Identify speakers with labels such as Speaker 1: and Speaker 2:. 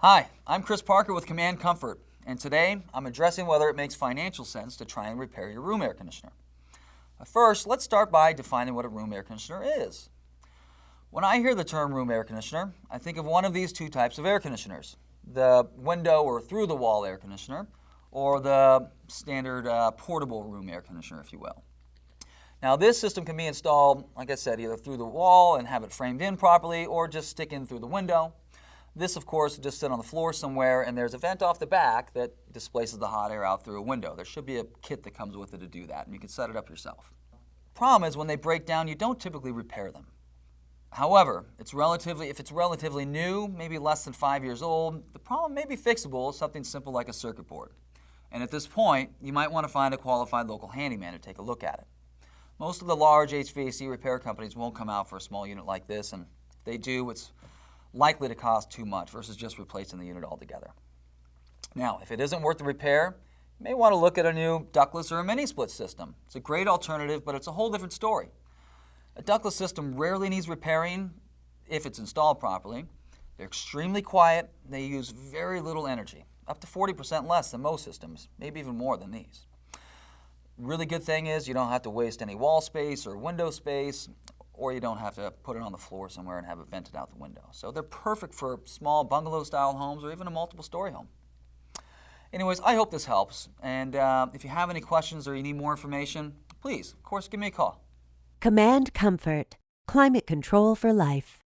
Speaker 1: Hi, I'm Chris Parker with Command Comfort, and today I'm addressing whether it makes financial sense to try and repair your room air conditioner. First, let's start by defining what a room air conditioner is. When I hear the term room air conditioner, I think of one of these two types of air conditioners: the window or through-the-wall air conditioner, or the standard portable room air conditioner, if you will. Now, this system can be installed, like I said, either through the wall and have it framed in properly, or just stick in through the window. This, of course, will just sit on the floor somewhere, and there's a vent off the back that displaces the hot air out through a window. There should be a kit that comes with it to do that, and you can set it up yourself. Problem is, when they break down, you don't typically repair them. However, if it's relatively new, maybe less than 5 years old, the problem may be fixable with something simple like a circuit board. And at this point, you might want to find a qualified local handyman to take a look at it. Most of the large HVAC repair companies won't come out for a small unit like this, and if they do, it's likely to cost too much versus just replacing the unit altogether. Now, if it isn't worth the repair, you may want to look at a new ductless or a mini split system. It's a great alternative, but it's a whole different story. A ductless system rarely needs repairing if it's installed properly. They're extremely quiet. They use very little energy, up to 40% less than most systems, maybe even more than these. Really good thing is you don't have to waste any wall space or window space, or you don't have to put it on the floor somewhere and have it vented out the window. So they're perfect for small bungalow-style homes or even a multiple-story home. Anyways, I hope this helps. And if you have any questions or you need more information, please, of course, give me a call.
Speaker 2: Command Comfort. Climate control for life.